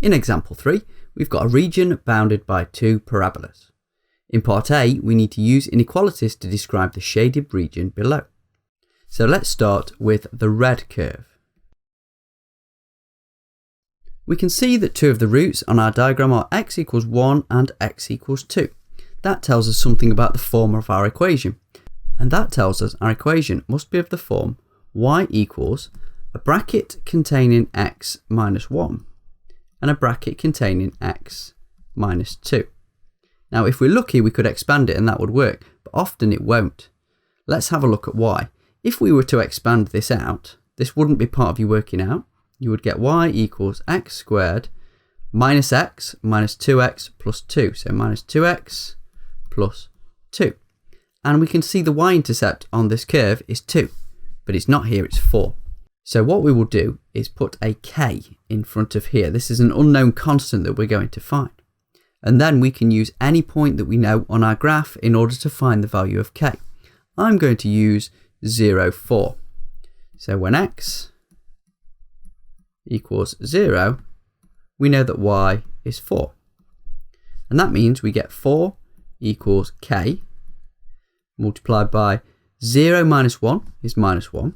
In example 3, we've got a region bounded by two parabolas. In part A, we need to use inequalities to describe the shaded region below. So let's start with the red curve. We can see that two of the roots on our diagram are x equals 1 and x equals 2. That tells us something about the form of our equation. And that tells us our equation must be of the form y equals a bracket containing x minus 1 and a bracket containing x minus 2. Now if we're lucky we could expand it and that would work, but often it won't. Let's have a look at why. If we were to expand this out, this wouldn't be part of your working out. You would get y equals x squared minus x minus 2x plus 2. So minus 2x plus 2. And we can see the y-intercept on this curve is 2, but it's not here, it's 4. So what we will do is put a k in front of here. This is an unknown constant that we're going to find. And then we can use any point that we know on our graph in order to find the value of k. I'm going to use 0, 4. So when x equals 0, we know that y is 4. And that means we get 4 equals k multiplied by 0 minus 1 is minus 1.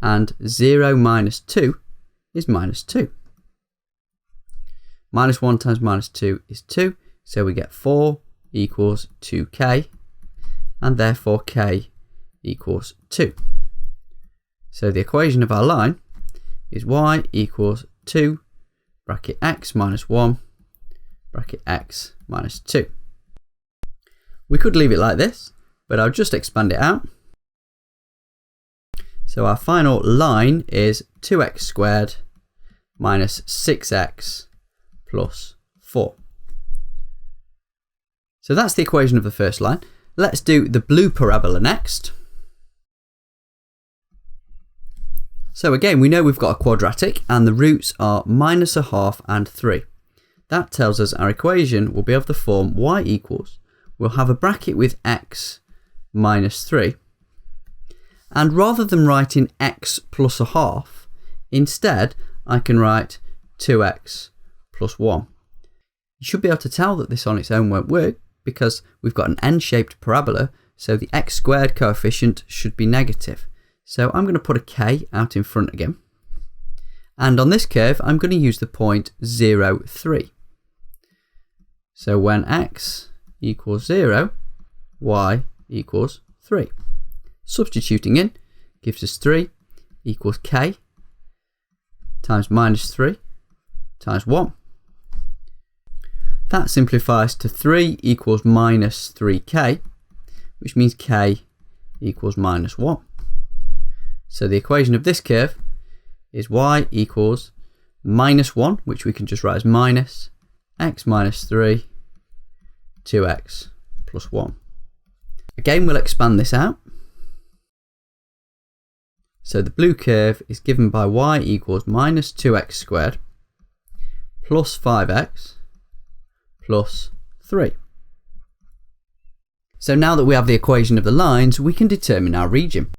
And 0 minus 2 is minus 2. Minus 1 times minus 2 is 2. So we get 4 equals 2k. And therefore k equals 2. So the equation of our line is y equals 2 bracket x minus 1 bracket x minus 2. We could leave it like this, but I'll just expand it out. So our final line is 2x squared minus 6x plus 4. So that's the equation of the first line. Let's do the blue parabola next. So again, we know we've got a quadratic and the roots are minus a half and 3. That tells us our equation will be of the form y equals, we'll have a bracket with x minus 3. And rather than writing x plus a half, instead I can write 2x plus 1. You should be able to tell that this on its own won't work because we've got an n-shaped parabola, so the x squared coefficient should be negative. So I'm going to put a k out in front again. And on this curve, I'm going to use the point 0, 3. So when x equals 0, y equals 3. Substituting in gives us 3 equals k times minus 3 times 1. That simplifies to 3 equals minus 3k, which means k equals minus 1. So the equation of this curve is y equals minus 1, which we can just write as minus x minus 3, 2x plus 1. Again, we'll expand this out. So the blue curve is given by y equals minus 2x squared plus 5x plus 3. So now that we have the equation of the lines, we can determine our region.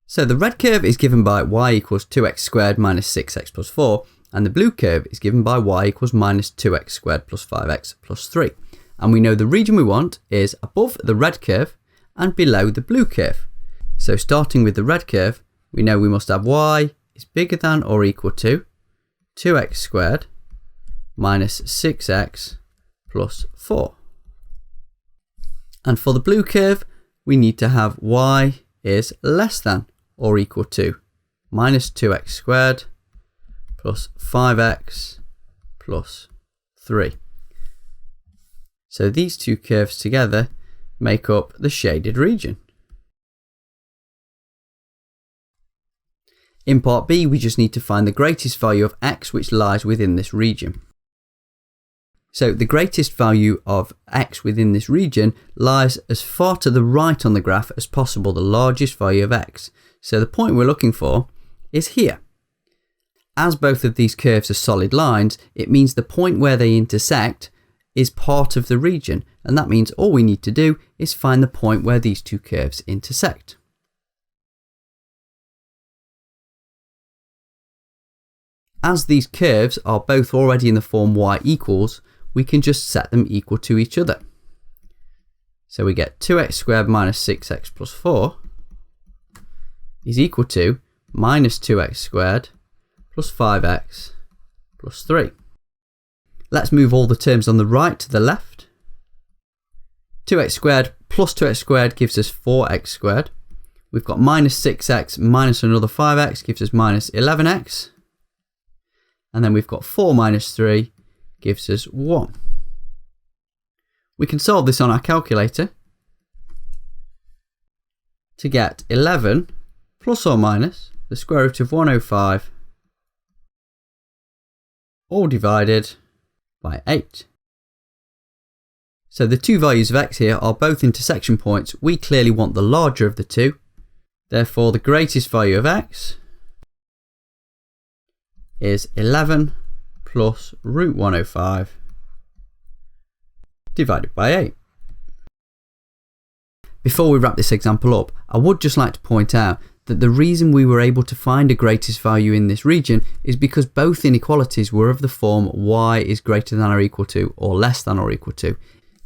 So the red curve is given by y equals 2x squared minus 6x plus 4, and the blue curve is given by y equals minus 2x squared plus 5x plus 3. And we know the region we want is above the red curve and below the blue curve. So starting with the red curve, we know we must have y is bigger than or equal to 2x squared minus 6x plus 4. And for the blue curve, we need to have y is less than or equal to minus 2x squared plus 5x plus 3. So these two curves together make up the shaded region. In part B, we just need to find the greatest value of x which lies within this region. So the greatest value of x within this region lies as far to the right on the graph as possible, the largest value of x. So the point we're looking for is here. As both of these curves are solid lines, it means the point where they intersect is part of the region, and that means all we need to do is find the point where these two curves intersect. As these curves are both already in the form y equals, we can just set them equal to each other. So we get 2x squared minus 6x plus 4 is equal to minus 2x squared plus 5x plus 3. Let's move all the terms on the right to the left. 2x squared plus 2x squared gives us 4x squared. We've got minus 6x minus another 5x gives us minus 11x. And then we've got 4 minus 3 gives us 1. We can solve this on our calculator to get 11 plus or minus the square root of 105 all divided by 8. So the two values of x here are both intersection points. We clearly want the larger of the two. Therefore, the greatest value of x is 11 plus root 105 divided by 8. Before we wrap this example up, I would just like to point out that the reason we were able to find a greatest value in this region is because both inequalities were of the form y is greater than or equal to or less than or equal to.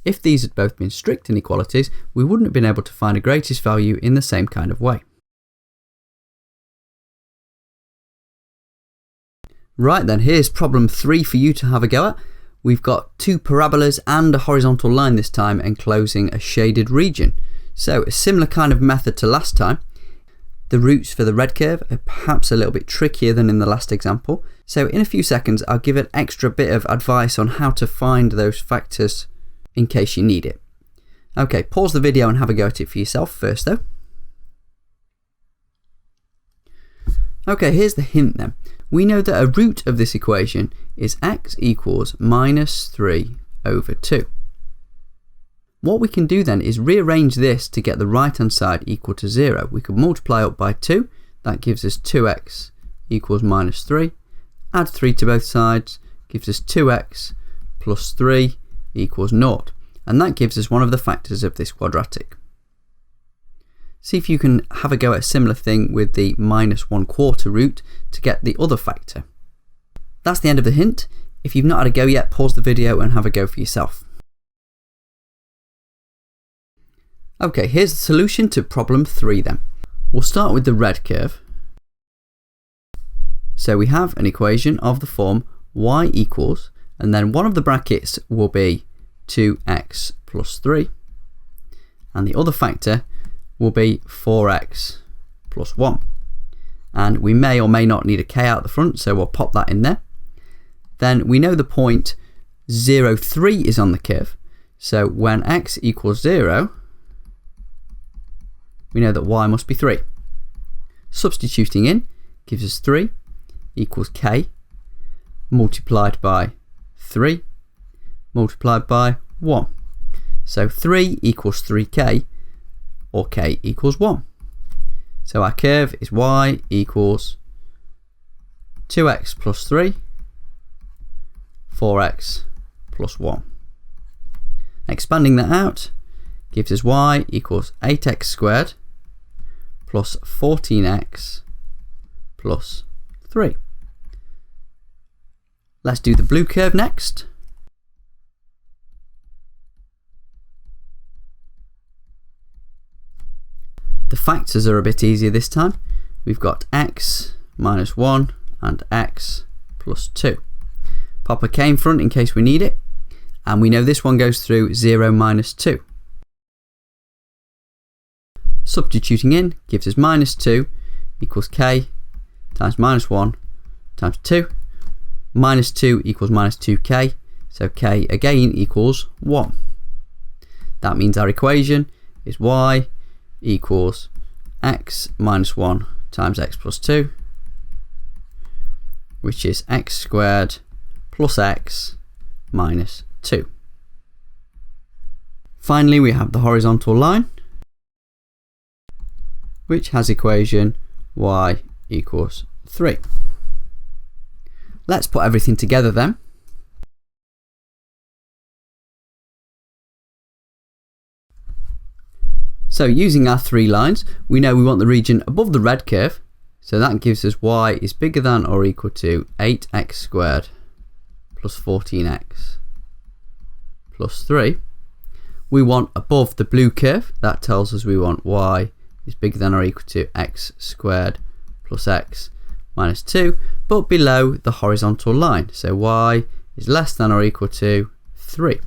If these had both been strict inequalities, we wouldn't have been able to find a greatest value in the same kind of way. Right then, here's problem 3 for you to have a go at. We've got two parabolas and a horizontal line this time enclosing a shaded region. So a similar kind of method to last time. The roots for the red curve are perhaps a little bit trickier than in the last example. So in a few seconds, I'll give an extra bit of advice on how to find those factors in case you need it. Okay, pause the video and have a go at it for yourself first though. Okay, here's the hint then. We know that a root of this equation is x equals minus 3 over 2. What we can do then is rearrange this to get the right hand side equal to 0. We could multiply up by 2, that gives us 2x equals minus 3. Add 3 to both sides, gives us 2x plus 3 equals 0. And that gives us one of the factors of this quadratic. See if you can have a go at a similar thing with the minus 1/4 root to get the other factor. That's the end of the hint. If you've not had a go yet, pause the video and have a go for yourself. Okay, here's the solution to problem 3 then. We'll start with the red curve. So we have an equation of the form y equals, and then one of the brackets will be 2x plus 3, and the other factor will be 4x plus 1. And we may or may not need a k out the front, so we'll pop that in there. Then we know the point 0, 3 is on the curve. So when x equals 0, we know that y must be 3. Substituting in gives us 3 equals k multiplied by 3 multiplied by 1. So 3 equals 3k, or k equals 1. So our curve is y equals 2x plus 3, 4x plus 1. Expanding that out gives us y equals 8x squared plus 14x plus 3. Let's do the blue curve next. The factors are a bit easier this time. We've got x minus 1 and x plus 2. Pop a k in front in case we need it. And we know this one goes through 0 minus 2. Substituting in gives us minus 2 equals k times minus 1 times 2. Minus 2 equals minus 2k, so k again equals 1. That means our equation is y equals x minus 1 times x plus 2, which is x squared plus x minus 2. Finally, we have the horizontal line, which has equation y equals 3. Let's put everything together then. So using our three lines, we know we want the region above the red curve, So that gives us y is bigger than or equal to 8x squared plus 14x plus 3. We want above the blue curve. That tells us we want y is bigger than or equal to x squared plus x minus 2, but below the horizontal line. So y is less than or equal to 3.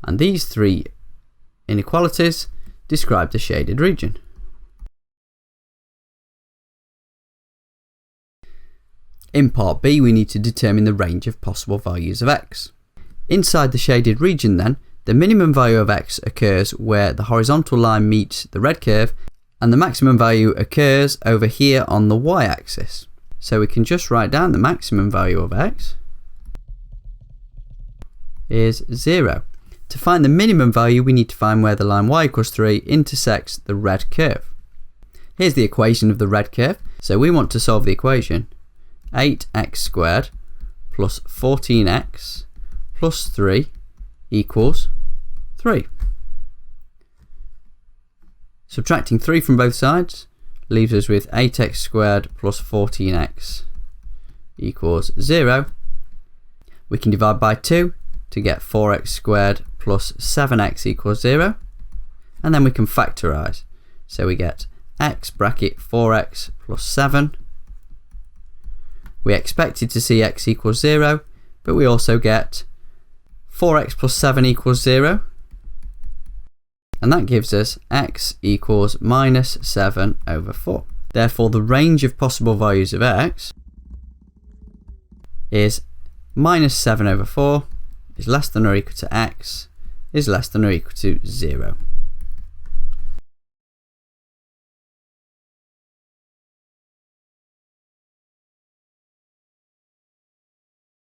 And these three inequalities describe the shaded region. In part B, we need to determine the range of possible values of x. Inside the shaded region then, the minimum value of x occurs where the horizontal line meets the red curve, and the maximum value occurs over here on the y-axis. So we can just write down the maximum value of x is 0. To find the minimum value, we need to find where the line y equals 3 intersects the red curve. Here's the equation of the red curve. So we want to solve the equation 8x squared plus 14x plus 3 equals 3. Subtracting 3 from both sides leaves us with 8x squared plus 14x equals 0. We can divide by 2 to get 4x squared plus 7x equals 0. And then we can factorise. So we get x bracket 4x plus 7. We expected to see x equals 0, but we also get 4x plus 7 equals 0. And that gives us x equals minus 7 over 4. Therefore, the range of possible values of x is minus 7 over 4 is less than or equal to x is less than or equal to 0.